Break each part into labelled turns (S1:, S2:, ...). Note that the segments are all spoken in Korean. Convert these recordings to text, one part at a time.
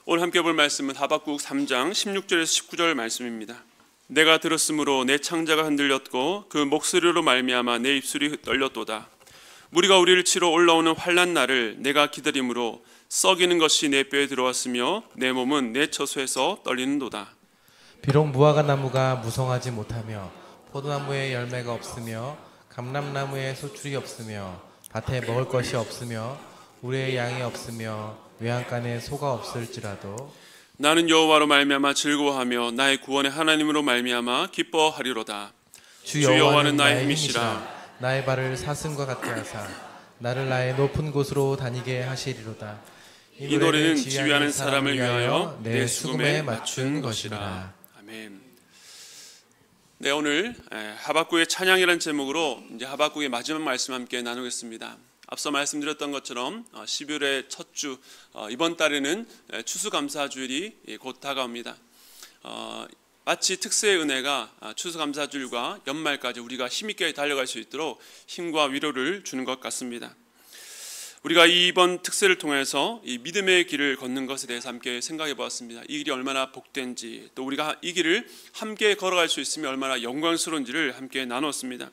S1: 오늘 함께 볼 말씀은 하박국 3장 16절에서 19절 말씀입니다. 내가 들었으므로 내 창자가 흔들렸고 그 목소리로 말미암아 내 입술이 떨렸도다. 무리가 우리를 치러 올라오는 환난 날을 내가 기다림으로 썩이는 것이 내 뼈에 들어왔으며 내 몸은 내 처소에서 떨리는도다.
S2: 비록 무화과 나무가 무성하지 못하며 포도나무에 열매가 없으며 감람나무에 소출이 없으며 밭에 먹을 것이 없으며 우리의 양이 없으며 외양간에 소가 없을지라도
S1: 나는 여호와로 말미암아 즐거워하며 나의 구원의 하나님으로 말미암아 기뻐하리로다. 주 여호와는 나의 힘이시라.
S2: 나의 발을 사슴과 같게 하사 나를 나의 높은 곳으로 다니게 하시리로다.
S1: 이 노래는 지휘하는 사람을 위하여 내 수금에 맞춘 것이라. 아멘. 네, 오늘 하박국의 찬양이라는 제목으로 이제 하박국의 마지막 말씀 함께 나누겠습니다. 앞서 말씀드렸던 것처럼 12월의 첫 주, 이번 달에는 추수감사주일이 곧 다가옵니다. 마치 특세의 은혜가 추수감사주일과 연말까지 우리가 힘있게 달려갈 수 있도록 힘과 위로를 주는 것 같습니다. 우리가 이번 특세를 통해서 이 믿음의 길을 걷는 것에 대해서 함께 생각해 보았습니다. 이 길이 얼마나 복된지, 또 우리가 이 길을 함께 걸어갈 수 있으면 얼마나 영광스러운지를 함께 나눴습니다.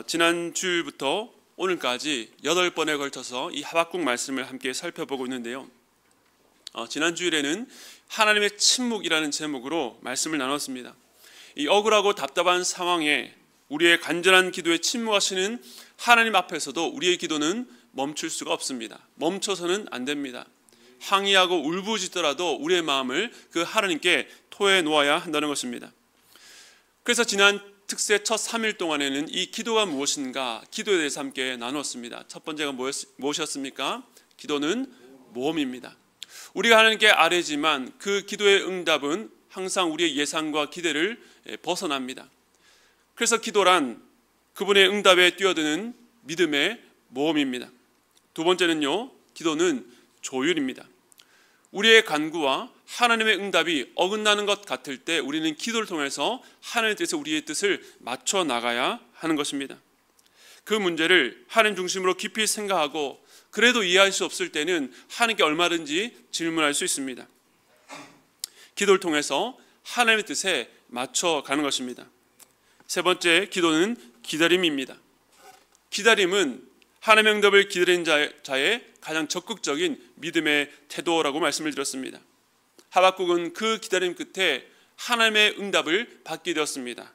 S1: 지난 주일부터 오늘까지 8번에 걸쳐서 이 하박국 말씀을 함께 살펴보고 있는데요. 지난 주일에는 하나님의 침묵이라는 제목으로 말씀을 나눴습니다. 이 억울하고 답답한 상황에 우리의 간절한 기도에 침묵하시는 하나님 앞에서도 우리의 기도는 멈출 수가 없습니다. 멈춰서는 안 됩니다. 항의하고 울부짖더라도 우리의 마음을 그 하나님께 토해 놓아야 한다는 것입니다. 그래서 지난 특세 첫 3일 동안에는 이 기도가 무엇인가, 기도에 대해서 함께 나눴습니다. 첫 번째가 무엇이었습니까? 기도는 모험입니다. 우리가 하나님께 아뢰지만 그 기도의 응답은 항상 우리의 예상과 기대를 벗어납니다. 그래서 기도란 그분의 응답에 뛰어드는 믿음의 모험입니다. 두 번째는요, 기도는 조율입니다. 우리의 간구와 하나님의 응답이 어긋나는 것 같을 때 우리는 기도를 통해서 하나님의 뜻에 우리의 뜻을 맞춰 나가야 하는 것입니다. 그 문제를 하나님 중심으로 깊이 생각하고 그래도 이해할 수 없을 때는 하나님께 얼마든지 질문할 수 있습니다. 기도를 통해서 하나님의 뜻에 맞춰 가는 것입니다. 세 번째, 기도는 기다림입니다. 기다림은 하나님의 응답을 기다리는 자의 가장 적극적인 믿음의 태도라고 말씀을 드렸습니다. 하박국은 그 기다림 끝에 하나님의 응답을 받게 되었습니다.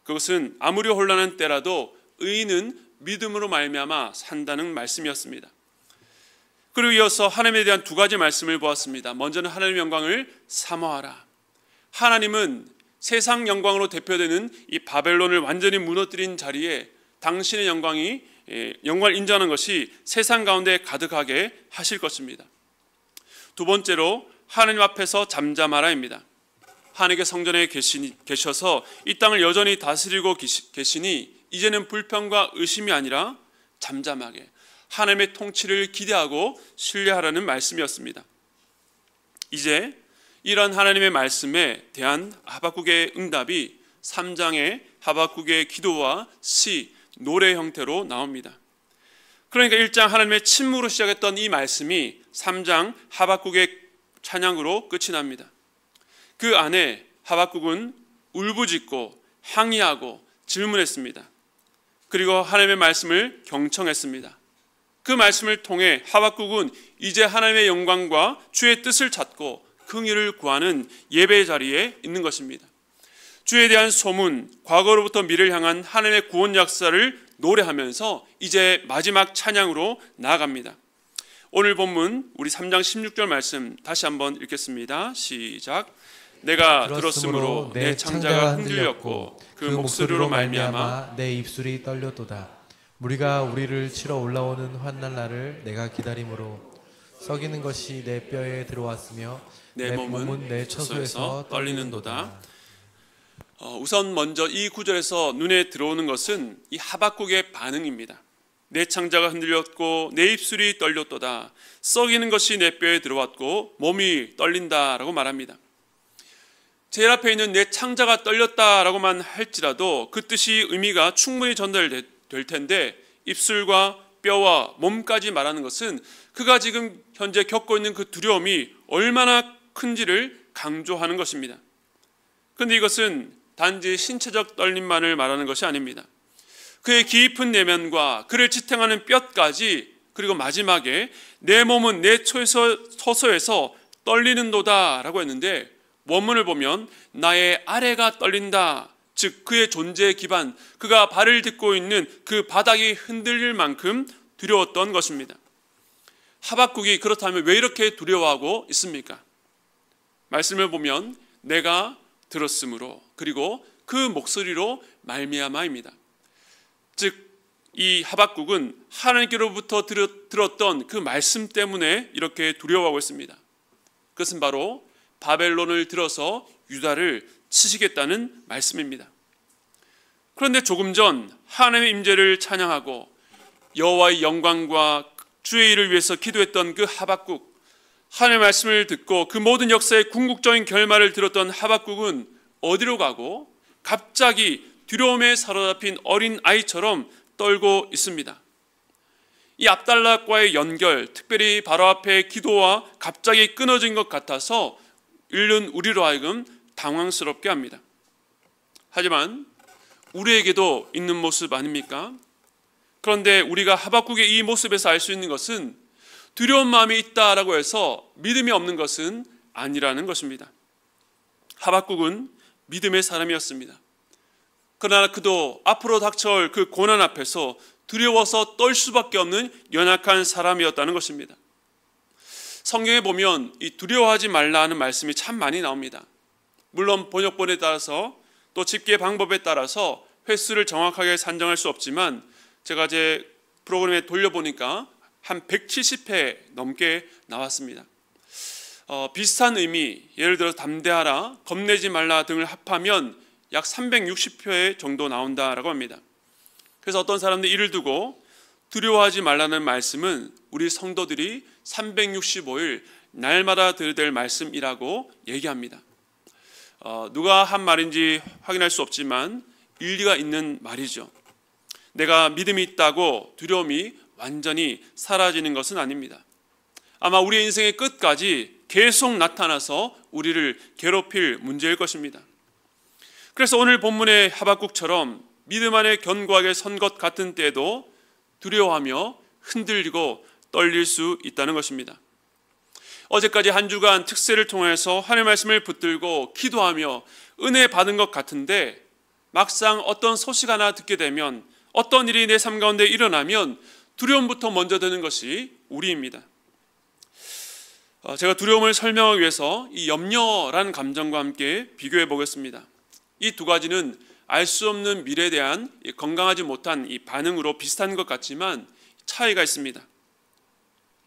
S1: 그것은 아무리 혼란한 때라도 의인은 믿음으로 말미암아 산다는 말씀이었습니다. 그리고 이어서 하나님에 대한 두 가지 말씀을 보았습니다. 먼저는 하나님의 영광을 사모하라. 하나님은 세상 영광으로 대표되는 이 바벨론을 완전히 무너뜨린 자리에 당신의 영광을 인정하는 것이 세상 가운데 가득하게 하실 것입니다. 두 번째로 하나님 앞에서 잠잠하라입니다. 하나님의 성전에 계셔서 이 땅을 여전히 다스리고 계시니 이제는 불평과 의심이 아니라 잠잠하게 하나님의 통치를 기대하고 신뢰하라는 말씀이었습니다. 이제 이런 하나님의 말씀에 대한 하박국의 응답이 3장의 하박국의 기도와 시, 노래 형태로 나옵니다. 그러니까 1장 하나님의 침묵으로 시작했던 이 말씀이 3장 하박국의 찬양으로 끝이 납니다. 그 안에 하박국은 울부짖고 항의하고 질문했습니다. 그리고 하나님의 말씀을 경청했습니다. 그 말씀을 통해 하박국은 이제 하나님의 영광과 주의 뜻을 찾고 긍휼을 구하는 예배의 자리에 있는 것입니다. 주에 대한 소문, 과거로부터 미래를 향한 하나님의 구원 역사를 노래하면서 이제 마지막 찬양으로 나아갑니다. 오늘 본문 우리 3장 16절 말씀 다시 한번 읽겠습니다. 시작. 내가 들었으므로 내 창자가 흔들렸고 그 목소리로 말미암아
S2: 내 입술이 떨렸도다. 무리가 우리를 치러 올라오는 환난 날을 내가 기다림으로 썩이는 것이 내 뼈에 들어왔으며 내 몸은 내 처소에서 떨리는도다.
S1: 우선 먼저 이 구절에서 눈에 들어오는 것은 이 하박국의 반응입니다. 내 창자가 흔들렸고 내 입술이 떨렸도다. 썩이는 것이 내 뼈에 들어왔고 몸이 떨린다라고 말합니다. 제일 앞에 있는 내 창자가 떨렸다라고만 할지라도 그 뜻이 의미가 충분히 전달될 텐데 입술과 뼈와 몸까지 말하는 것은 그가 지금 현재 겪고 있는 그 두려움이 얼마나 큰지를 강조하는 것입니다. 그런데 이것은 단지 신체적 떨림만을 말하는 것이 아닙니다. 그의 깊은 내면과 그를 지탱하는 뼈까지, 그리고 마지막에 내 몸은 내 처소에서 떨리는도다 라고 했는데, 원문을 보면 나의 아래가 떨린다, 즉 그의 존재의 기반, 그가 발을 딛고 있는 그 바닥이 흔들릴 만큼 두려웠던 것입니다. 하박국이 그렇다면 왜 이렇게 두려워하고 있습니까? 말씀을 보면 내가 들었으므로, 그리고 그 목소리로 말미암아입니다. 즉 이 하박국은 하나님께로부터 들었던 그 말씀 때문에 이렇게 두려워하고 있습니다. 그것은 바로 바벨론을 들어서 유다를 치시겠다는 말씀입니다. 그런데 조금 전 하나님의 임재를 찬양하고 여호와의 영광과 주의 일을 위해서 기도했던 그 하박국, 하나님의 말씀을 듣고 그 모든 역사의 궁극적인 결말을 들었던 하박국은 어디로 가고 갑자기 두려움에 사로잡힌 어린 아이처럼 떨고 있습니다. 이 압달락과의 연결, 특별히 바로 앞에 기도와 갑자기 끊어진 것 같아서 읽는 우리로 하여금 당황스럽게 합니다. 하지만 우리에게도 있는 모습 아닙니까? 그런데 우리가 하박국의 이 모습에서 알 수 있는 것은 두려운 마음이 있다라고 해서 믿음이 없는 것은 아니라는 것입니다. 하박국은 믿음의 사람이었습니다. 그러나 그도 앞으로 닥쳐올 그 고난 앞에서 두려워서 떨 수밖에 없는 연약한 사람이었다는 것입니다. 성경에 보면 이 두려워하지 말라 하는 말씀이 참 많이 나옵니다. 물론 번역본에 따라서 또 집계 방법에 따라서 횟수를 정확하게 산정할 수 없지만 제가 제 프로그램에 돌려보니까 한 170회 넘게 나왔습니다. 비슷한 의미, 예를 들어 담대하라, 겁내지 말라 등을 합하면 약 360회 정도 나온다라고 합니다. 그래서 어떤 사람들이 이를 두고 두려워하지 말라는 말씀은 우리 성도들이 365일 날마다 들어야 될 말씀이라고 얘기합니다. 누가 한 말인지 확인할 수 없지만 일리가 있는 말이죠. 내가 믿음이 있다고 두려움이 완전히 사라지는 것은 아닙니다. 아마 우리의 인생의 끝까지 계속 나타나서 우리를 괴롭힐 문제일 것입니다. 그래서 오늘 본문의 하박국처럼 믿음 안에 견고하게 선 것 같은 때에도 두려워하며 흔들리고 떨릴 수 있다는 것입니다. 어제까지 한 주간 특세를 통해서 하나님의 말씀을 붙들고 기도하며 은혜 받은 것 같은데 막상 어떤 소식 하나 듣게 되면, 어떤 일이 내 삶 가운데 일어나면 두려움부터 먼저 드는 것이 우리입니다. 제가 두려움을 설명하기 위해서 이 염려라는 감정과 함께 비교해 보겠습니다. 이 두 가지는 알 수 없는 미래에 대한 건강하지 못한 이 반응으로 비슷한 것 같지만 차이가 있습니다.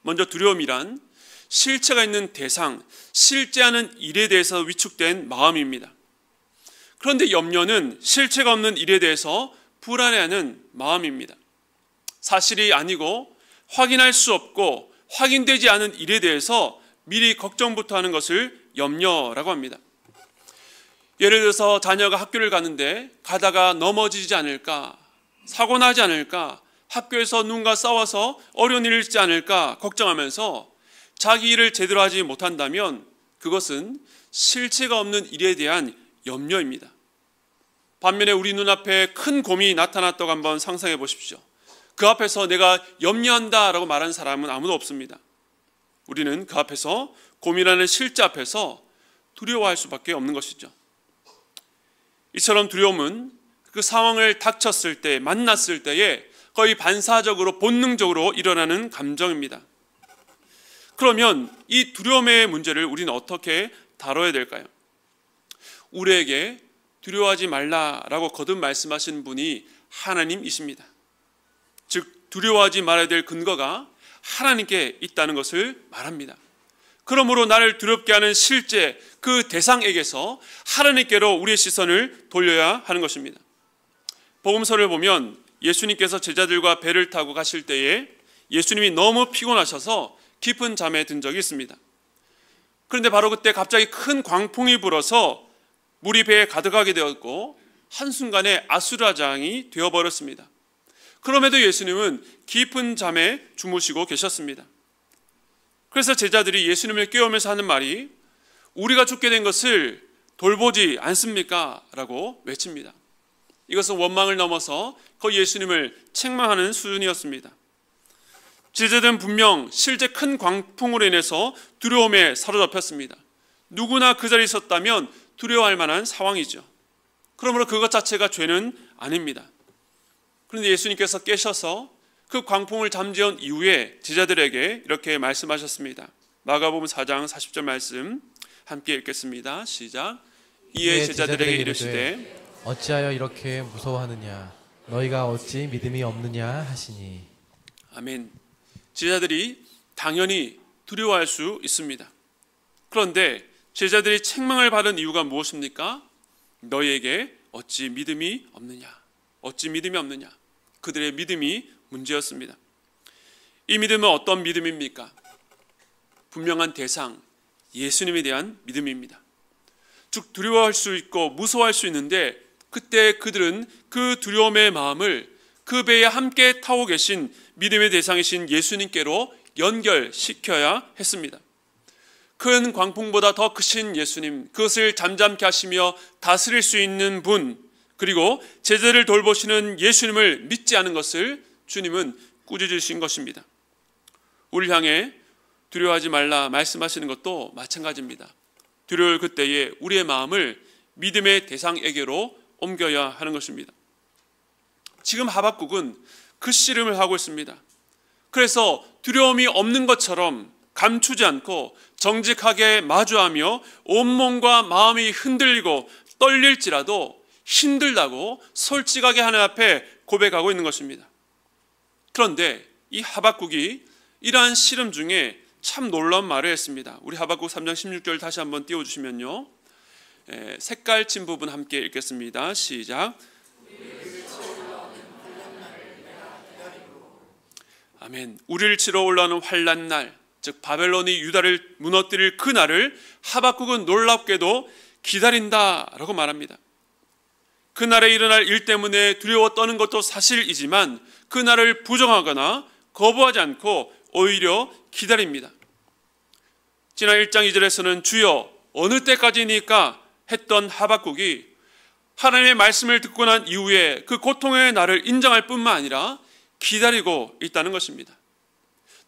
S1: 먼저 두려움이란 실체가 있는 대상, 실제하는 일에 대해서 위축된 마음입니다. 그런데 염려는 실체가 없는 일에 대해서 불안해하는 마음입니다. 사실이 아니고 확인할 수 없고 확인되지 않은 일에 대해서 미리 걱정부터 하는 것을 염려라고 합니다. 예를 들어서 자녀가 학교를 가는데 가다가 넘어지지 않을까, 사고 나지 않을까, 학교에서 누군가 싸워서 어려운 일을 있지 않을까 걱정하면서 자기 일을 제대로 하지 못한다면 그것은 실체가 없는 일에 대한 염려입니다. 반면에 우리 눈앞에 큰 고민이 나타났다고 한번 상상해 보십시오. 그 앞에서 내가 염려한다라고 말하는 사람은 아무도 없습니다. 우리는 그 앞에서, 고민하는 실제 앞에서 두려워할 수밖에 없는 것이죠. 이처럼 두려움은 그 상황을 닥쳤을 때, 만났을 때에 거의 반사적으로 본능적으로 일어나는 감정입니다. 그러면 이 두려움의 문제를 우리는 어떻게 다뤄야 될까요? 우리에게 두려워하지 말라라고 거듭 말씀하신 분이 하나님이십니다. 즉 두려워하지 말아야 될 근거가 하나님께 있다는 것을 말합니다. 그러므로 나를 두렵게 하는 실제 그 대상에게서 하나님께로 우리의 시선을 돌려야 하는 것입니다. 복음서를 보면 예수님께서 제자들과 배를 타고 가실 때에 예수님이 너무 피곤하셔서 깊은 잠에 든 적이 있습니다. 그런데 바로 그때 갑자기 큰 광풍이 불어서 물이 배에 가득하게 되었고 한순간에 아수라장이 되어버렸습니다. 그럼에도 예수님은 깊은 잠에 주무시고 계셨습니다. 그래서 제자들이 예수님을 깨우면서 하는 말이 우리가 죽게 된 것을 돌보지 않습니까? 라고 외칩니다. 이것은 원망을 넘어서 거의 예수님을 책망하는 수준이었습니다. 제자들은 분명 실제 큰 광풍으로 인해서 두려움에 사로잡혔습니다. 누구나 그 자리에 있었다면 두려워할 만한 상황이죠. 그러므로 그것 자체가 죄는 아닙니다. 그런데 예수님께서 깨셔서 그 광풍을 잠재운 이후에 제자들에게 이렇게 말씀하셨습니다. 마가복음 4장 40절 말씀 함께 읽겠습니다. 시작. 이에 제자들에게 이르시되
S2: 어찌하여 이렇게 무서워하느냐 너희가 어찌 믿음이 없느냐 하시니.
S1: 아멘. 제자들이 당연히 두려워할 수 있습니다. 그런데 제자들이 책망을 받은 이유가 무엇입니까? 너희에게 어찌 믿음이 없느냐. 어찌 믿음이 없느냐. 그들의 믿음이 문제였습니다. 이 믿음은 어떤 믿음입니까? 분명한 대상, 예수님에 대한 믿음입니다. 즉 두려워할 수 있고 무서워할 수 있는데 그때 그들은 그 두려움의 마음을 그 배에 함께 타고 계신 믿음의 대상이신 예수님께로 연결시켜야 했습니다. 큰 광풍보다 더 크신 예수님, 그것을 잠잠케 하시며 다스릴 수 있는 분, 그리고 제자를 돌보시는 예수님을 믿지 않은 것을 주님은 꾸짖으신 것입니다. 우리를 향해 두려워하지 말라 말씀하시는 것도 마찬가지입니다. 두려울 그때에 우리의 마음을 믿음의 대상에게로 옮겨야 하는 것입니다. 지금 하박국은 그 씨름을 하고 있습니다. 그래서 두려움이 없는 것처럼 감추지 않고 정직하게 마주하며 온몸과 마음이 흔들리고 떨릴지라도 힘들다고 솔직하게 하나님 앞에 고백하고 있는 것입니다. 그런데 이 하박국이 이러한 씨름 중에 참 놀라운 말을 했습니다. 우리 하박국 3장 16절 다시 한번 띄워주시면요, 색깔 친 부분 함께 읽겠습니다. 시작. 아멘. 우리를 치러 올라오는 환난 날, 즉 바벨론이 유다를 무너뜨릴 그 날을 하박국은 놀랍게도 기다린다라고 말합니다. 그 날에 일어날 일 때문에 두려워 떠는 것도 사실이지만 그 날을 부정하거나 거부하지 않고 오히려 기다립니다. 지난 1장 2절에서는 주여 어느 때까지니까 했던 하박국이 하나님의 말씀을 듣고 난 이후에 그 고통의 날을 인정할 뿐만 아니라 기다리고 있다는 것입니다.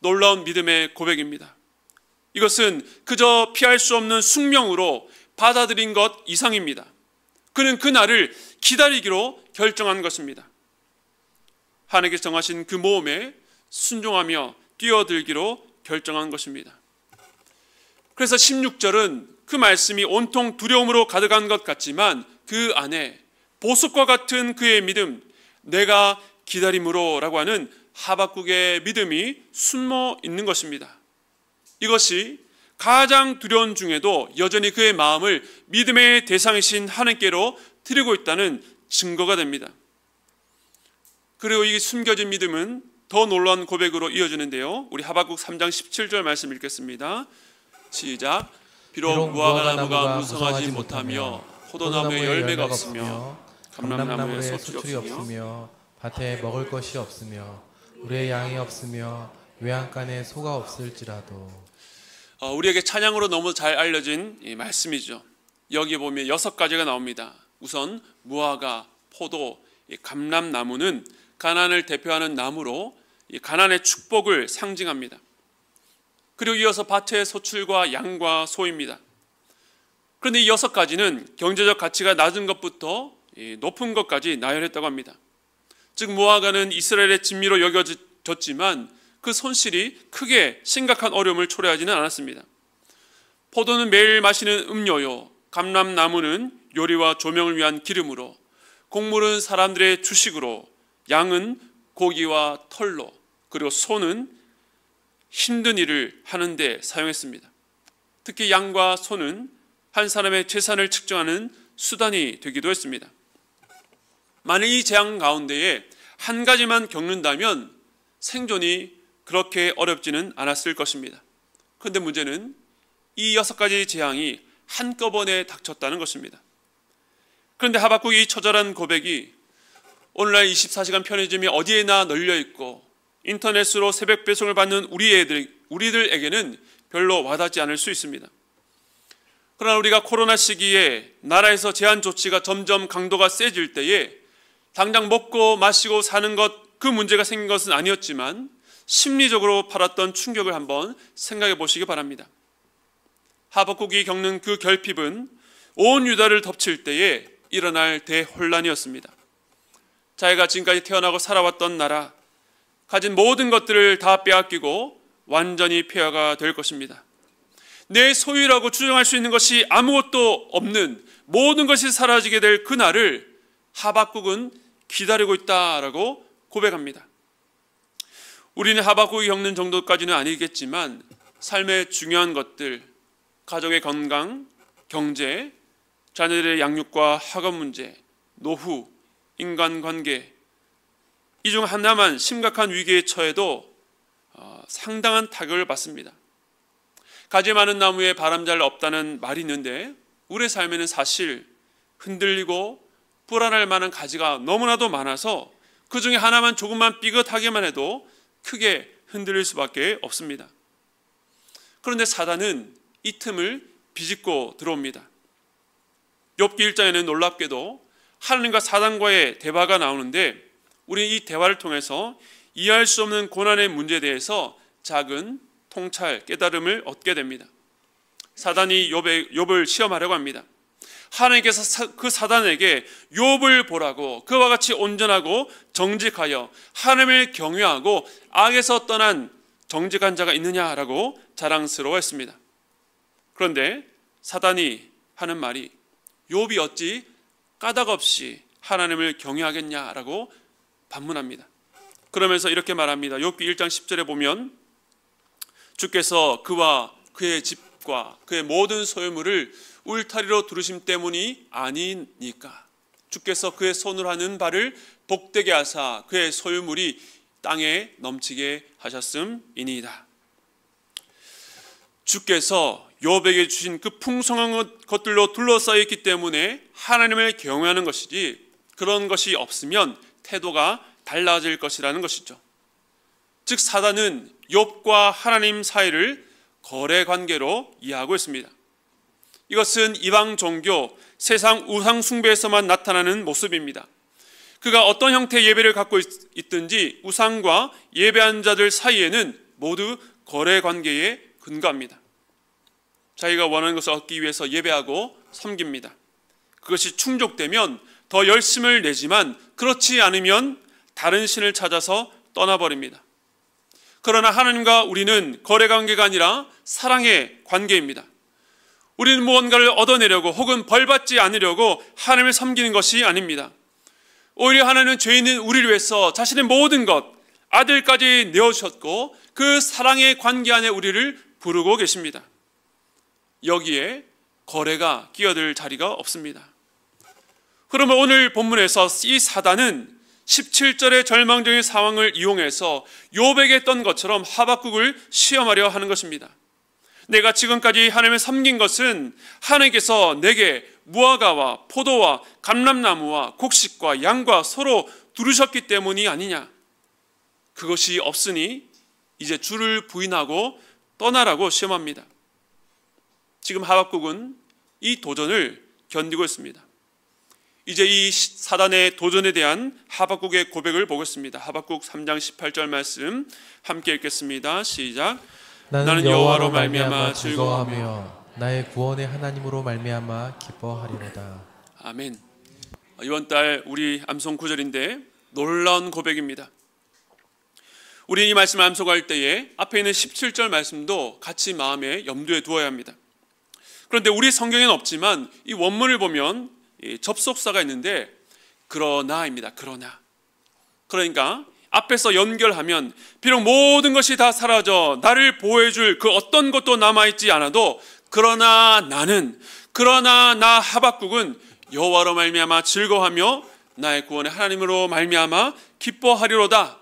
S1: 놀라운 믿음의 고백입니다. 이것은 그저 피할 수 없는 숙명으로 받아들인 것 이상입니다. 그는 그 날을 기다리기로 결정한 것입니다. 하나님께서 정하신 그 모험에 순종하며 뛰어들기로 결정한 것입니다. 그래서 16절은 그 말씀이 온통 두려움으로 가득한 것 같지만 그 안에 보석과 같은 그의 믿음, 내가 기다림으로 라고 하는 하박국의 믿음이 숨어 있는 것입니다. 이것이 가장 두려운 중에도 여전히 그의 마음을 믿음의 대상이신 하나님께로 드리고 있다는 증거가 됩니다. 그리고 이 숨겨진 믿음은 더 놀라운 고백으로 이어지는데요. 우리 하박국 3장 17절 말씀 읽겠습니다. 시작. 비록 무화과 나무가 무성하지 못하며 포도나무에 열매가 없으며 감람나무에 소출이 없으며
S2: 밭에 먹을 것이 없으며 우리의 양이 없으며 외양간에 소가 없을지라도.
S1: 우리에게 찬양으로 너무 잘 알려진 이 말씀이죠. 여기 보면 6가지가 나옵니다. 우선 무화과, 포도, 감람나무는 가나안을 대표하는 나무로 이 가나안의 축복을 상징합니다. 그리고 이어서 밭의 소출과 양과 소입니다. 그런데 이 6가지는 경제적 가치가 낮은 것부터 높은 것까지 나열했다고 합니다. 즉 무화과는 이스라엘의 진미로 여겨졌지만 그 손실이 크게 심각한 어려움을 초래하지는 않았습니다. 포도는 매일 마시는 음료요, 감람나무는 요리와 조명을 위한 기름으로, 곡물은 사람들의 주식으로, 양은 고기와 털로, 그리고 소는 힘든 일을 하는 데 사용했습니다. 특히 양과 소는 한 사람의 재산을 측정하는 수단이 되기도 했습니다. 만일 이 재앙 가운데에 한 가지만 겪는다면 생존이 그렇게 어렵지는 않았을 것입니다. 그런데 문제는 이 6가지 재앙이 한꺼번에 닥쳤다는 것입니다. 그런데 하박국이 처절한 고백이 오늘날 24시간 편의점이 어디에나 널려 있고 인터넷으로 새벽 배송을 받는 우리들에게는 별로 와닿지 않을 수 있습니다. 그러나 우리가 코로나 시기에 나라에서 제한 조치가 점점 강도가 세질 때에 당장 먹고 마시고 사는 것, 그 문제가 생긴 것은 아니었지만 심리적으로 받았던 충격을 한번 생각해 보시기 바랍니다. 하박국이 겪는 그 결핍은 온 유다를 덮칠 때에 일어날 대혼란이었습니다. 자기가 지금까지 태어나고 살아왔던 나라, 가진 모든 것들을 다 빼앗기고 완전히 폐허가 될 것입니다. 내 소유라고 주장할 수 있는 것이 아무것도 없는 모든 것이 사라지게 될 그날을 하박국은 기다리고 있다라고 고백합니다. 우리는 하박국이 겪는 정도까지는 아니겠지만 삶의 중요한 것들, 가정의 건강, 경제, 자녀들의 양육과 학업 문제, 노후, 인간관계, 이 중 하나만 심각한 위기에 처해도 상당한 타격을 받습니다. 가지 많은 나무에 바람잘 없다는 말이 있는데 우리의 삶에는 사실 흔들리고 불안할 만한 가지가 너무나도 많아서 그 중에 하나만 조금만 삐끗하게만 해도 크게 흔들릴 수밖에 없습니다. 그런데 사단은 이 틈을 비집고 들어옵니다. 욥기 1장에는 놀랍게도 하나님과 사단과의 대화가 나오는데 우리는 이 대화를 통해서 이해할 수 없는 고난의 문제에 대해서 작은 통찰, 깨달음을 얻게 됩니다. 사단이 욥을 시험하려고 합니다. 하나님께서 그 사단에게 욥을 보라고 그와 같이 온전하고 정직하여 하나님을 경외하고 악에서 떠난 정직한 자가 있느냐라고 자랑스러워했습니다. 그런데 사단이 하는 말이 욥이 어찌 까닭 없이 하나님을 경외하겠냐라고 반문합니다. 그러면서 이렇게 말합니다. 욥기 1장 10절에 보면 주께서 그와 그의 집과 그의 모든 소유물을 울타리로 두르심 때문이 아니니까 주께서 그의 손으로 하는 바를 복되게 하사 그의 소유물이 땅에 넘치게 하셨음이니이다. 주께서 욥에게 주신 그 풍성한 것들로 둘러싸여 있기 때문에 하나님을 경외하는 것이지 그런 것이 없으면 태도가 달라질 것이라는 것이죠. 즉 사단은 욥과 하나님 사이를 거래 관계로 이해하고 있습니다. 이것은 이방 종교, 세상 우상 숭배에서만 나타나는 모습입니다. 그가 어떤 형태의 예배를 갖고 있든지 우상과 예배한 자들 사이에는 모두 거래 관계에 근거합니다. 자기가 원하는 것을 얻기 위해서 예배하고 섬깁니다. 그것이 충족되면 더 열심을 내지만 그렇지 않으면 다른 신을 찾아서 떠나버립니다. 그러나 하나님과 우리는 거래 관계가 아니라 사랑의 관계입니다. 우리는 무언가를 얻어내려고 혹은 벌받지 않으려고 하나님을 섬기는 것이 아닙니다. 오히려 하나님은 죄 있는 우리를 위해서 자신의 모든 것, 아들까지 내어주셨고 그 사랑의 관계 안에 우리를 부르고 계십니다. 여기에 거래가 끼어들 자리가 없습니다. 그러면 오늘 본문에서 이 사단은 17절의 절망적인 상황을 이용해서 욥에게 했던 것처럼 하박국을 시험하려 하는 것입니다. 내가 지금까지 하나님을 섬긴 것은 하나님께서 내게 무화과와 포도와 감람나무와 곡식과 양과 소로 두르셨기 때문이 아니냐. 그것이 없으니 이제 주를 부인하고 떠나라고 시험합니다. 지금 하박국은 이 도전을 견디고 있습니다. 이제 이 사단의 도전에 대한 하박국의 고백을 보겠습니다. 하박국 3장 18절 말씀 함께 읽겠습니다. 시작.
S2: 나는 여호와로 말미암아 즐거워하며 나의 구원의 하나님으로 말미암아 기뻐하리로다.
S1: 아멘. 이번 달 우리 암송 구절인데 놀라운 고백입니다. 우리 이 말씀을 암송할 때에 앞에 있는 17절 말씀도 같이 마음에 염두에 두어야 합니다. 그런데 우리 성경에는 없지만 이 원문을 보면 접속사가 있는데 그러나입니다. 그러니까 앞에서 연결하면 비록 모든 것이 다 사라져 나를 보호해줄 그 어떤 것도 남아있지 않아도 그러나 나 하박국은 여호와로 말미암아 즐거워하며 나의 구원의 하나님으로 말미암아 기뻐하리로다.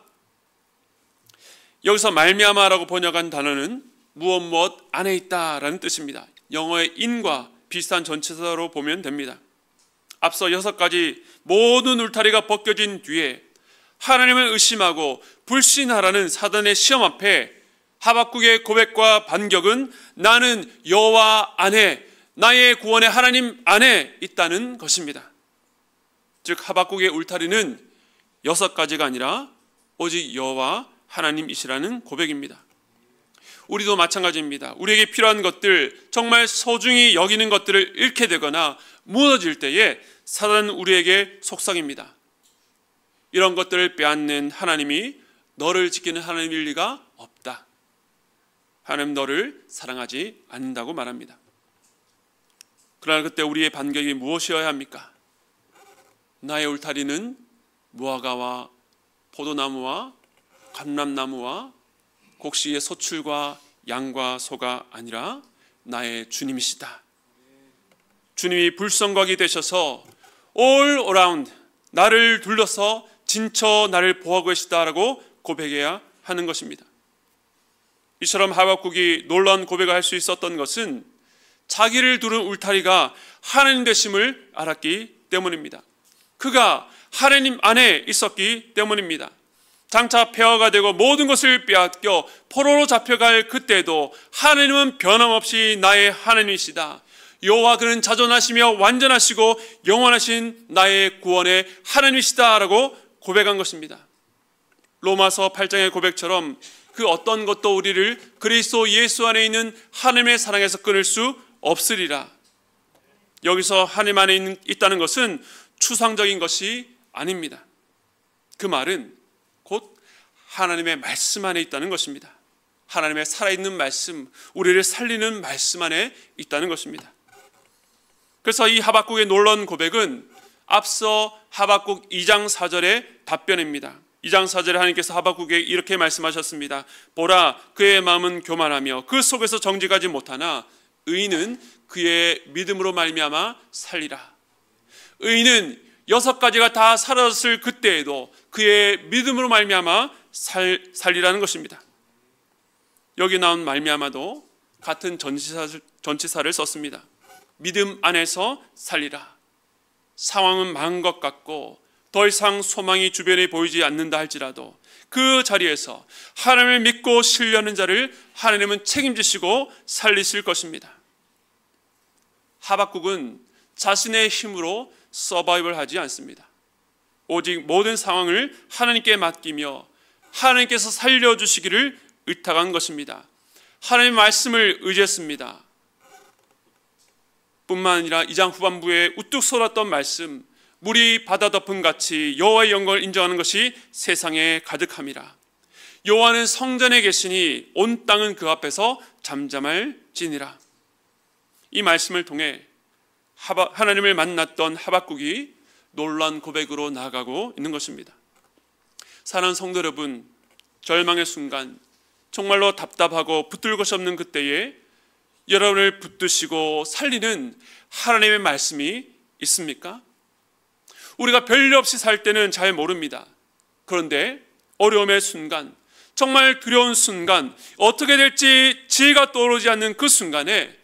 S1: 여기서 말미암아라고 번역한 단어는 무엇 안에 있다라는 뜻입니다. 영어의 in과 비슷한 전치사로 보면 됩니다. 앞서 6가지 모든 울타리가 벗겨진 뒤에 하나님을 의심하고 불신하라는 사단의 시험 앞에 하박국의 고백과 반격은 나는 여호와 안에, 나의 구원의 하나님 안에 있다는 것입니다. 즉 하박국의 울타리는 6가지가 아니라 오직 여호와 하나님이시라는 고백입니다. 우리도 마찬가지입니다. 우리에게 필요한 것들, 정말 소중히 여기는 것들을 잃게 되거나 무너질 때에 사단은 우리에게 속삭입니다. 이런 것들을 빼앗는 하나님이 너를 지키는 하나님일 리가 없다. 하나님 너를 사랑하지 않는다고 말합니다. 그러나 그때 우리의 반격이 무엇이어야 합니까? 나의 울타리는 무화과와 포도나무와 감람나무와 곡식의 소출과 양과 소가 아니라 나의 주님이시다. 주님이 불성곽이 되셔서 all around 나를 둘러서 진쳐 나를 보호하고 계시다라고 고백해야 하는 것입니다. 이처럼 하박국이 놀라운 고백을 할 수 있었던 것은 자기를 두른 울타리가 하나님 되심을 알았기 때문입니다. 그가 하나님 안에 있었기 때문입니다. 장차 폐허가 되고 모든 것을 빼앗겨 포로로 잡혀갈 그때도 하나님은 변함없이 나의 하나님이시다. 여호와 그는 자존하시며 완전하시고 영원하신 나의 구원의 하나님이시다라고 고백한 것입니다. 로마서 8장의 고백처럼 그 어떤 것도 우리를 그리스도 예수 안에 있는 하나님의 사랑에서 끊을 수 없으리라. 여기서 하나님 안에 있다는 것은 추상적인 것이 아닙니다. 그 말은 곧 하나님의 말씀 안에 있다는 것입니다. 하나님의 살아있는 말씀, 우리를 살리는 말씀 안에 있다는 것입니다. 그래서 이 하박국의 놀라운 고백은 앞서 하박국 2장 4절의 답변입니다. 2장 4절에 하나님께서 하박국에게 이렇게 말씀하셨습니다. 보라, 그의 마음은 교만하며 그 속에서 정직하지 못하나 의인은 그의 믿음으로 말미암아 살리라. 의인은 6가지가 다 사라졌을 그때에도 그의 믿음으로 말미암아 살리라는 것입니다. 여기 나온 말미암아도 같은 전치사를 썼습니다. 믿음 안에서 살리라. 상황은 망한 것 같고 더 이상 소망이 주변에 보이지 않는다 할지라도 그 자리에서 하나님을 믿고 신뢰하는 자를 하나님은 책임지시고 살리실 것입니다. 하박국은 자신의 힘으로 서바이벌 하지 않습니다. 오직 모든 상황을 하나님께 맡기며 하나님께서 살려주시기를 의탁한 것입니다. 하나님의 말씀을 의지했습니다. 뿐만 아니라 2장 후반부에 우뚝 솟았던 말씀, 물이 바다 덮음 같이 여호와의 영광을 인정하는 것이 세상에 가득함이라. 여호와는 성전에 계시니 온 땅은 그 앞에서 잠잠할지니라. 이 말씀을 통해 하나님을 만났던 하박국이 놀라운 고백으로 나아가고 있는 것입니다. 사랑하는 성도 여러분, 절망의 순간, 정말로 답답하고 붙들 것이 없는 그때에 여러분을 붙드시고 살리는 하나님의 말씀이 있습니까? 우리가 별일 없이 살 때는 잘 모릅니다. 그런데 어려움의 순간, 정말 두려운 순간, 어떻게 될지 지혜가 떠오르지 않는 그 순간에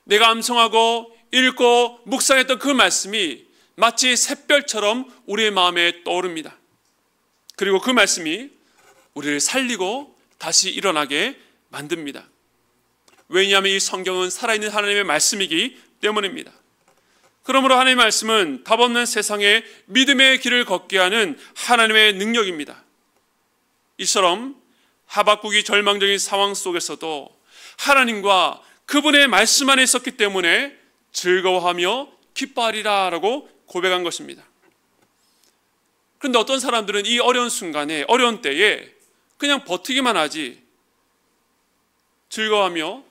S1: 내가 암송하고 읽고 묵상했던 그 말씀이 마치 샛별처럼 우리의 마음에 떠오릅니다. 그리고 그 말씀이 우리를 살리고 다시 일어나게 만듭니다. 왜냐하면 이 성경은 살아있는 하나님의 말씀이기 때문입니다. 그러므로 하나님의 말씀은 답없는 세상에 믿음의 길을 걷게 하는 하나님의 능력입니다. 이처럼 하박국이 절망적인 상황 속에서도 하나님과 그분의 말씀 안에 있었기 때문에 즐거워하며 기뻐하리라 라고 고백한 것입니다. 그런데 어떤 사람들은 이 어려운 순간에, 어려운 때에 그냥 버티기만 하지 즐거워하며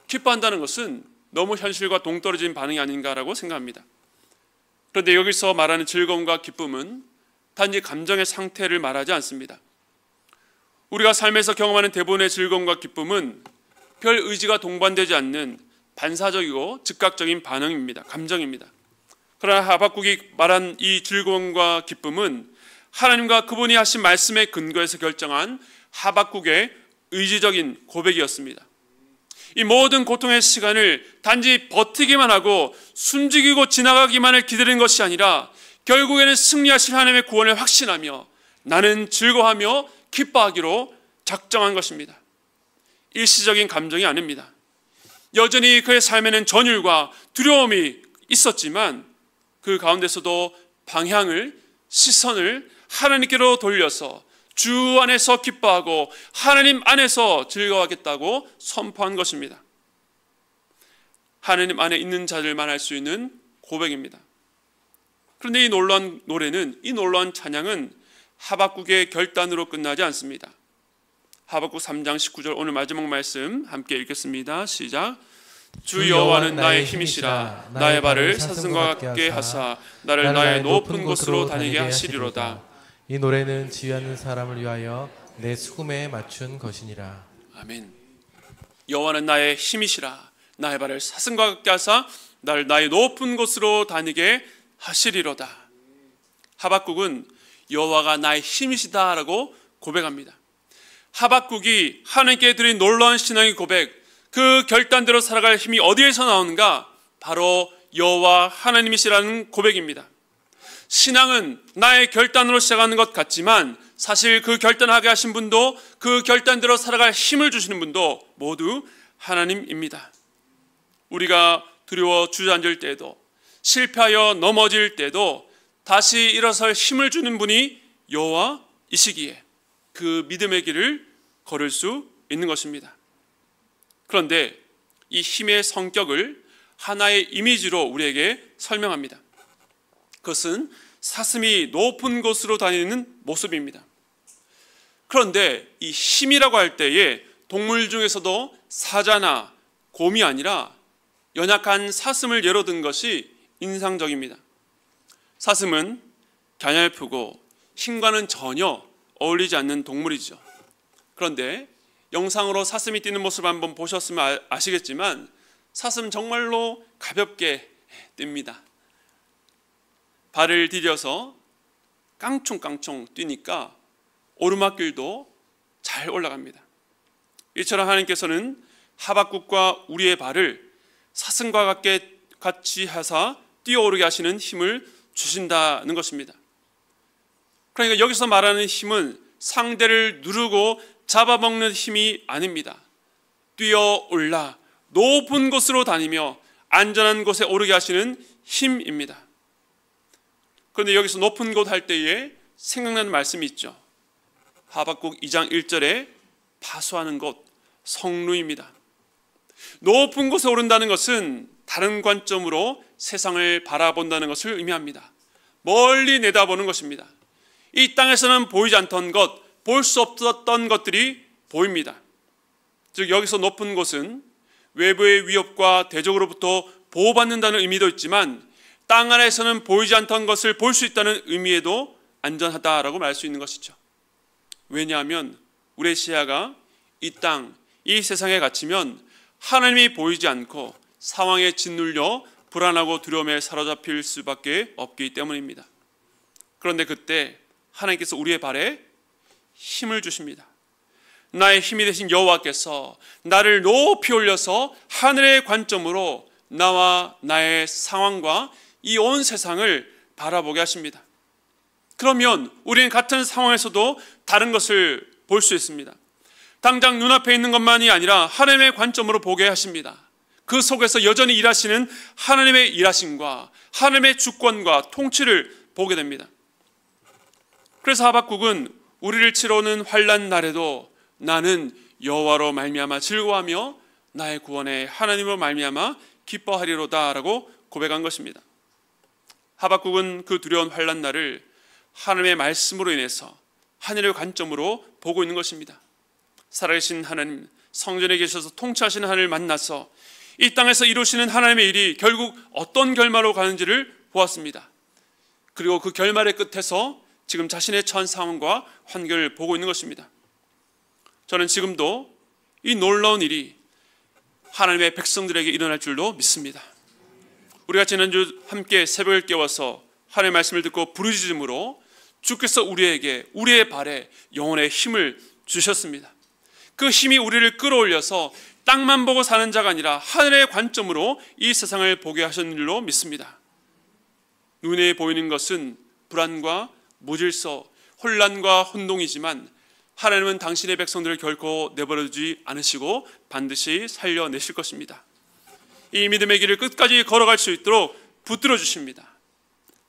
S1: 기뻐한다는 것은 너무 현실과 동떨어진 반응이 아닌가라고 생각합니다. 그런데 여기서 말하는 즐거움과 기쁨은 단지 감정의 상태를 말하지 않습니다. 우리가 삶에서 경험하는 대부분의 즐거움과 기쁨은 별 의지가 동반되지 않는 반사적이고 즉각적인 반응입니다. 감정입니다. 그러나 하박국이 말한 이 즐거움과 기쁨은 하나님과 그분이 하신 말씀에 근거해서 결정한 하박국의 의지적인 고백이었습니다. 이 모든 고통의 시간을 단지 버티기만 하고 숨죽이고 지나가기만을 기다리는 것이 아니라 결국에는 승리하실 하나님의 구원을 확신하며 나는 즐거워하며 기뻐하기로 작정한 것입니다. 일시적인 감정이 아닙니다. 여전히 그의 삶에는 전율과 두려움이 있었지만 그 가운데서도 방향을, 시선을 하나님께로 돌려서 주 안에서 기뻐하고 하나님 안에서 즐거워하겠다고 선포한 것입니다. 하나님 안에 있는 자들만 할 수 있는 고백입니다. 그런데 이 놀라운 노래는, 이 놀라운 찬양은 하박국의 결단으로 끝나지 않습니다. 하박국 3장 19절 오늘 마지막 말씀 함께 읽겠습니다. 시작. 주 여호와는 나의 힘이시라. 나의 발을 사슴과 같게 하사 나를 나의 높은 곳으로 다니게 하시리로다.
S2: 이 노래는 지휘하는 사람을 위하여 내 수금에 맞춘 것이니라.
S1: 아멘. 여호와는 나의 힘이시라. 나의 발을 사슴과 같게 하사 나를 나의 높은 곳으로 다니게 하시리로다. 하박국은 여호와가 나의 힘이시다라고 고백합니다. 하박국이 하나님께 드린 놀라운 신앙의 고백, 그 결단대로 살아갈 힘이 어디에서 나오는가? 바로 여호와 하나님이시라는 고백입니다. 신앙은 나의 결단으로 시작하는 것 같지만 사실 그 결단하게 하신 분도, 그 결단대로 살아갈 힘을 주시는 분도 모두 하나님입니다. 우리가 두려워 주저앉을 때도, 실패하여 넘어질 때도 다시 일어설 힘을 주는 분이 여호와이시기에 그 믿음의 길을 걸을 수 있는 것입니다. 그런데 이 힘의 성격을 하나의 이미지로 우리에게 설명합니다. 그것은 사슴이 높은 곳으로 다니는 모습입니다. 그런데 이 힘이라고 할 때에 동물 중에서도 사자나 곰이 아니라 연약한 사슴을 예로 든 것이 인상적입니다. 사슴은 갸냘프고 힘과는 전혀 어울리지 않는 동물이죠. 그런데 영상으로 사슴이 뛰는 모습을 한번 보셨으면 아시겠지만 사슴 정말로 가볍게 뜁니다. 발을 디뎌서 깡총깡총 뛰니까 오르막길도 잘 올라갑니다. 이처럼 하나님께서는 하박국과 우리의 발을 사슴과 같이 하사 뛰어오르게 하시는 힘을 주신다는 것입니다. 그러니까 여기서 말하는 힘은 상대를 누르고 잡아먹는 힘이 아닙니다. 뛰어올라 높은 곳으로 다니며 안전한 곳에 오르게 하시는 힘입니다. 그런데 여기서 높은 곳 할 때에 생각나는 말씀이 있죠. 하박국 2장 1절에 파수하는 곳, 성루입니다. 높은 곳에 오른다는 것은 다른 관점으로 세상을 바라본다는 것을 의미합니다. 멀리 내다보는 것입니다. 이 땅에서는 보이지 않던 것, 볼 수 없었던 것들이 보입니다. 즉 여기서 높은 곳은 외부의 위협과 대적으로부터 보호받는다는 의미도 있지만 땅 안에서는 보이지 않던 것을 볼 수 있다는 의미에도 안전하다라고 말할 수 있는 것이죠. 왜냐하면 우리의 시야가 이 땅, 이 세상에 갇히면 하나님이 보이지 않고 상황에 짓눌려 불안하고 두려움에 사로잡힐 수밖에 없기 때문입니다. 그런데 그때 하나님께서 우리의 발에 힘을 주십니다. 나의 힘이 되신 여호와께서 나를 높이 올려서 하늘의 관점으로 나와 나의 상황과 이 온 세상을 바라보게 하십니다. 그러면 우리는 같은 상황에서도 다른 것을 볼 수 있습니다. 당장 눈앞에 있는 것만이 아니라 하나님의 관점으로 보게 하십니다. 그 속에서 여전히 일하시는 하나님의 일하심과 하나님의 주권과 통치를 보게 됩니다. 그래서 하박국은 우리를 치러오는 환난 날에도 나는 여호와로 말미암아 즐거워하며 나의 구원의 하나님으로 말미암아 기뻐하리로다라고 고백한 것입니다. 하박국은 그 두려운 환난 날을 하나님의 말씀으로 인해서 하늘의 관점으로 보고 있는 것입니다. 살아계신 하나님, 성전에 계셔서 통치하시는 하나님을 만나서 이 땅에서 이루시는 하나님의 일이 결국 어떤 결말로 가는지를 보았습니다. 그리고 그 결말의 끝에서 지금 자신의 처한 상황과 환경을 보고 있는 것입니다. 저는 지금도 이 놀라운 일이 하나님의 백성들에게 일어날 줄로 믿습니다. 우리가 지난주 함께 새벽을 깨워서 하나님의 말씀을 듣고 부르짖음으로 주께서 우리에게, 우리의 발에 영혼의 힘을 주셨습니다. 그 힘이 우리를 끌어올려서 땅만 보고 사는 자가 아니라 하늘의 관점으로 이 세상을 보게 하셨는 줄로 믿습니다. 눈에 보이는 것은 불안과 무질서, 혼란과 혼동이지만 하나님은 당신의 백성들을 결코 내버려두지 않으시고 반드시 살려내실 것입니다. 이 믿음의 길을 끝까지 걸어갈 수 있도록 붙들어 주십니다.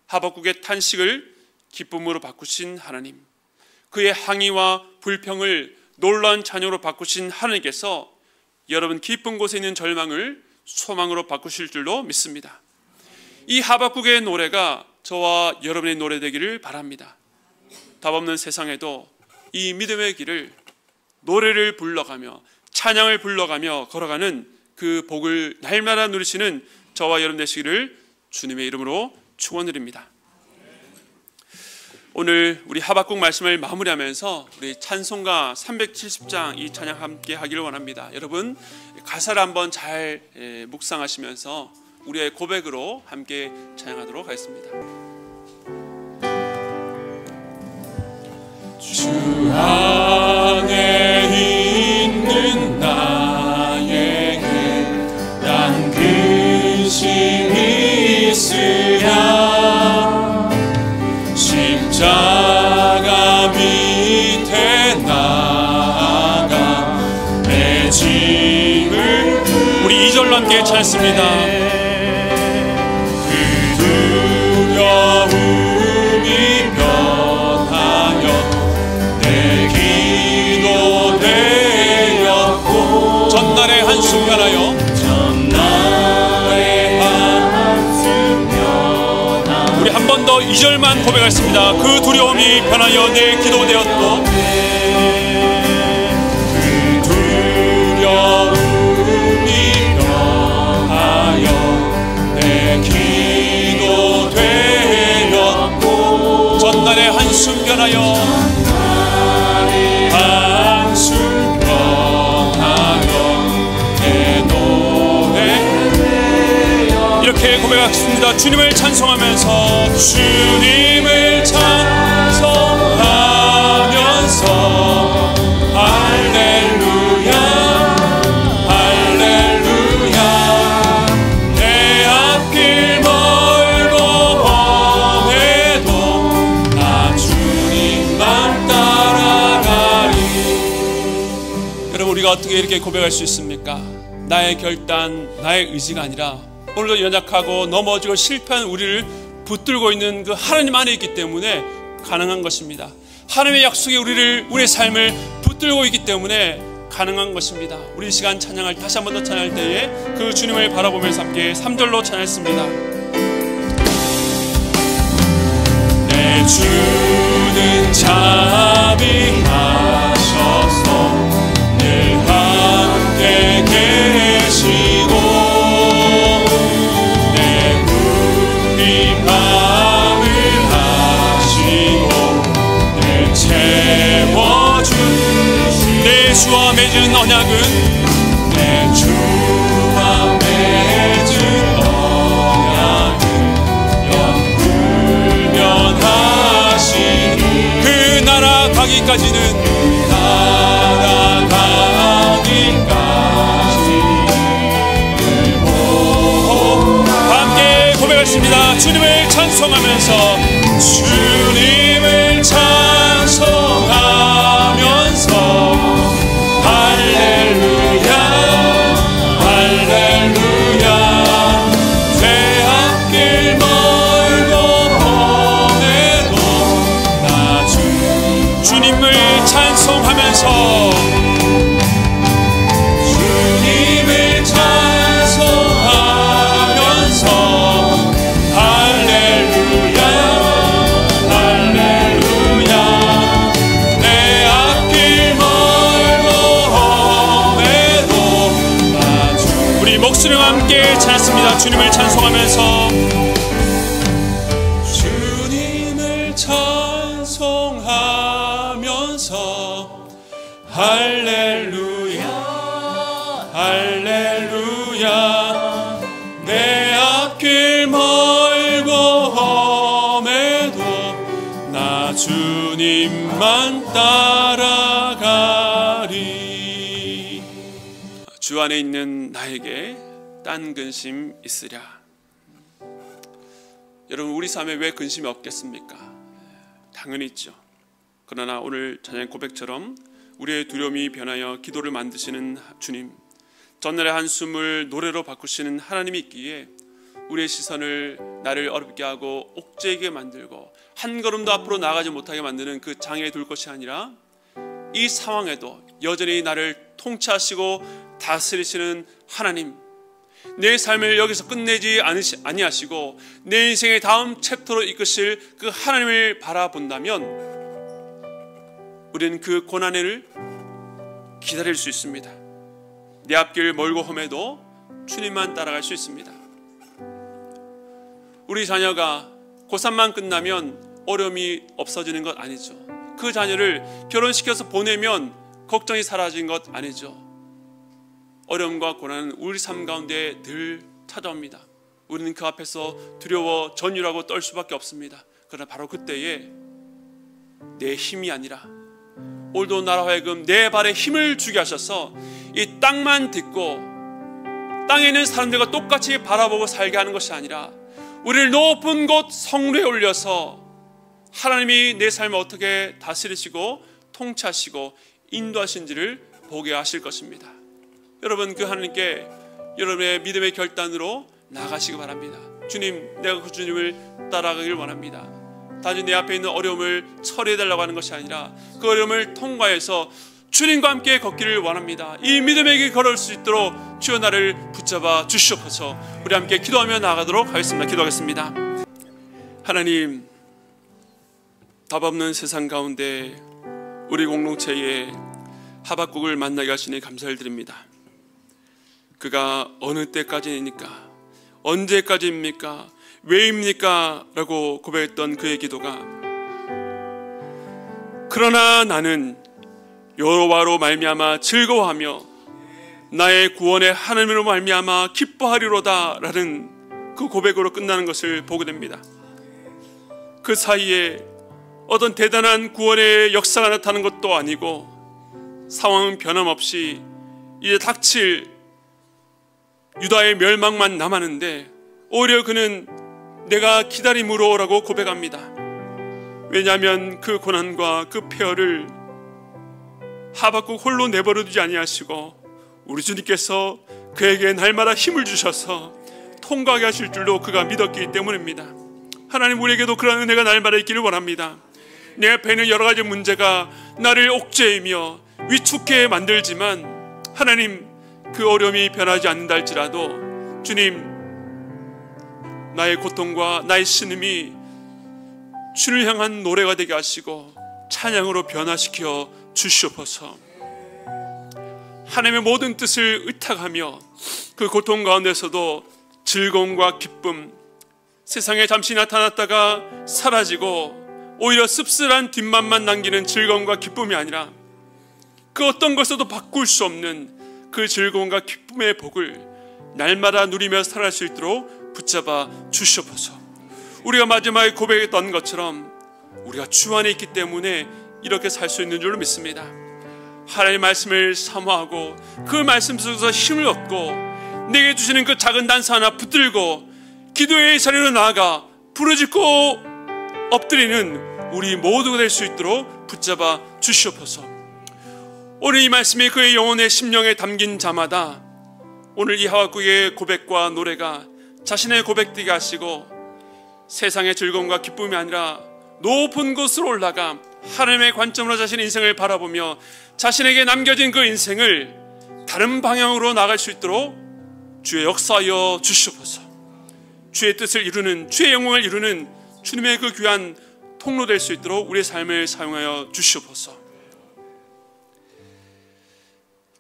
S1: 하박국의 탄식을 기쁨으로 바꾸신 하나님, 그의 항의와 불평을 놀라운 찬양으로 바꾸신 하나님께서 여러분 깊은 곳에 있는 절망을 소망으로 바꾸실 줄로 믿습니다. 이 하박국의 노래가 저와 여러분의 노래 되기를 바랍니다. 답없는 세상에도 이 믿음의 길을 노래를 불러가며 찬양을 불러가며 걸어가는 그 복을 날마다 누리시는 저와 여러분 되시기를 주님의 이름으로 축원드립니다. 오늘 우리 하박국 말씀을 마무리하면서 우리 찬송가 370장 이 찬양 함께 하기를 원합니다. 여러분 가사를 한번 잘 묵상하시면서 우리의 고백으로 함께 찬양하도록 하겠습니다.
S3: 주 안에 있는 나에게 난 근심이 있으랴 십자가 밑에 나아가 내 짐을
S1: 우리 2절로 함께 찬양했습니다.
S3: 그 두려움이 변하여 내 기도 되었고
S1: 전날의 한숨 변하여 우리 한 번 더 2절만 고백하겠습니다. 그 두려움이 변하여 내 기도 되었고
S3: 그 두려움이 변하여 내 기도 되었고
S1: 전날의 한숨 변하여
S3: 한숨 변하여 내 노래
S1: 이렇게 고백하겠습니다. 주님을 찬송하면서
S3: 주님을 찬송하면서 할렐루야 할렐루야 내 앞길 멀고 험해도 나 주님만 따라가리.
S1: 여러분 우리가 어떻게 이렇게 고백할 수 있습니까? 나의 결단, 나의 의지가 아니라 오늘도 연약하고 넘어지고 실패한 우리를 붙들고 있는 그 하나님 안에 있기 때문에 가능한 것입니다. 하나님의 약속이 우리의 삶을 붙들고 있기 때문에 가능한 것입니다. 우리 이 시간 찬양할 다시 한 번 더 찬양할 때에 그 주님을 바라보면서 함께 3절로 찬양했습니다.
S3: 내 주는 자비하셔서 늘 함께 계시고 내 굶긴 밤을 하시고 늘 채워주시고
S1: 내 주와 맺은 언약은
S3: 내 주와 맺은 언약은 영불변하시니
S1: 그 나라 가기까지는 함께 고백하십니다. 주님을 찬송하면서
S3: 주님을 찬송하면서 할렐루야 할렐루야 내 앞길 멀고 험해도 나
S1: 주님을 찬송하면서
S3: 주님을 찬송하면서 할렐루야 할렐루야 내 앞길 멀고 험해도 나
S1: 우리 목소리와 함께 찬송합니다. 주님을 찬송하면서
S3: 주님을 찬송하면서 할렐루야 할렐루야 내 앞길 멀고 험해도 나 주님만 따라가리.
S1: 주 안에 있는 나에게 딴 근심 있으랴. 여러분 우리 삶에 왜 근심이 없겠습니까? 당연히 있죠. 그러나 오늘 찬양 고백처럼 우리의 두려움이 변하여 기도를 만드시는 주님, 전날의 한숨을 노래로 바꾸시는 하나님이 있기에 우리의 시선을 나를 어렵게 하고 옥죄게 만들고 한 걸음도 앞으로 나가지 못하게 만드는 그 장애에 둘 것이 아니라 이 상황에도 여전히 나를 통치하시고 다스리시는 하나님, 내 삶을 여기서 끝내지 아니하시고 내 인생의 다음 챕터로 이끄실 그 하나님을 바라본다면 우리는 그 고난을 기다릴 수 있습니다. 내 앞길 멀고 험해도 주님만 따라갈 수 있습니다. 우리 자녀가 고3만 끝나면 어려움이 없어지는 것 아니죠. 그 자녀를 결혼시켜서 보내면 걱정이 사라진 것 아니죠. 어려움과 고난은 우리 삶 가운데 늘 찾아옵니다. 우리는 그 앞에서 두려워 전율하고 떨 수밖에 없습니다. 그러나 바로 그때에 내 힘이 아니라 오늘도 나로 하여금 내 발에 힘을 주게 하셔서 이 땅만 딛고 땅에 있는 사람들과 똑같이 바라보고 살게 하는 것이 아니라 우리를 높은 곳 성루에 올려서 하나님이 내 삶을 어떻게 다스리시고 통치하시고 인도하신지를 보게 하실 것입니다. 여러분, 그 하나님께 여러분의 믿음의 결단으로 나가시기 바랍니다. 주님, 내가 그 주님을 따라가길 원합니다. 단지 내 앞에 있는 어려움을 처리해달라고 하는 것이 아니라 그 어려움을 통과해서 주님과 함께 걷기를 원합니다. 이 믿음의 길 걸을 수 있도록 주여 나를 붙잡아 주시옵소서. 우리 함께 기도하며 나아가도록 하겠습니다. 기도하겠습니다. 하나님, 답 없는 세상 가운데 우리 공동체에 하박국을 만나게 하시니 감사를 드립니다. 그가 어느 때까지입니까? 언제까지입니까? 왜입니까? 라고 고백했던 그의 기도가, 그러나 나는 여호와로 말미암아 즐거워하며 나의 구원의 하나님으로 말미암아 기뻐하리로다 라는 그 고백으로 끝나는 것을 보게 됩니다. 그 사이에 어떤 대단한 구원의 역사가 나타나는 것도 아니고 상황은 변함없이 이제 닥칠 유다의 멸망만 남았는데 오히려 그는 내가 기다림으로 라고 고백합니다. 왜냐하면 그 고난과 그 폐허를 하박국 홀로 내버려 두지 아니하시고 우리 주님께서 그에게 날마다 힘을 주셔서 통과하게 하실 줄로 그가 믿었기 때문입니다. 하나님, 우리에게도 그런 은혜가 날마다 있기를 원합니다. 내 앞에 있는 여러 가지 문제가 나를 옥죄이며 위축해 만들지만 하나님, 그 어려움이 변하지 않는다 할지라도 주님, 나의 고통과 나의 신음이 주를 향한 노래가 되게 하시고 찬양으로 변화시켜 주시옵소서. 하나님의 모든 뜻을 의탁하며 그 고통 가운데서도 즐거움과 기쁨, 세상에 잠시 나타났다가 사라지고 오히려 씁쓸한 뒷맛만 남기는 즐거움과 기쁨이 아니라 그 어떤 것에도 바꿀 수 없는 그 즐거움과 기쁨의 복을 날마다 누리며 살아갈 수 있도록 붙잡아 주시옵소서. 우리가 마지막에 고백했던 것처럼 우리가 주 안에 있기 때문에 이렇게 살 수 있는 줄로 믿습니다. 하나님의 말씀을 사모하고 그 말씀 속에서 힘을 얻고 내게 주시는 그 작은 단서 하나 붙들고 기도의 자리로 나아가 부르짖고 엎드리는 우리 모두가 될 수 있도록 붙잡아 주시옵소서. 오늘 이 말씀이 그의 영혼의 심령에 담긴 자마다 오늘 이 하박국의 고백과 노래가 자신의 고백되게 하시고 세상의 즐거움과 기쁨이 아니라 높은 곳으로 올라가 하나님의 관점으로 자신의 인생을 바라보며 자신에게 남겨진 그 인생을 다른 방향으로 나갈 수 있도록 주의 역사하여 주시옵소서. 주의 뜻을 이루는, 주의 영광을 이루는 주님의 그 귀한 통로 될 수 있도록 우리의 삶을 사용하여 주시옵소서.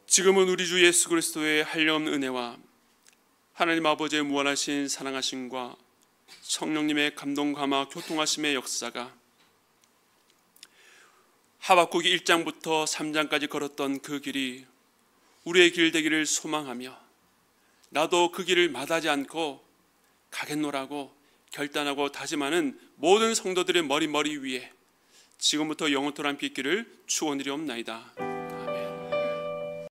S1: 지금은 우리 주 예수 그리스도의 한량없는 은혜와 하나님 아버지의 무한하신 사랑하심과 성령님의 감동 감화 교통하심의 역사가 하박국이 1장부터 3장까지 걸었던 그 길이 우리의 길 되기를 소망하며 나도 그 길을 마다하지 않고 가겠노라고 결단하고 다짐하는 모든 성도들의 머리 위에 지금부터 영원토록 함께 있기를 축원드리옵나이다.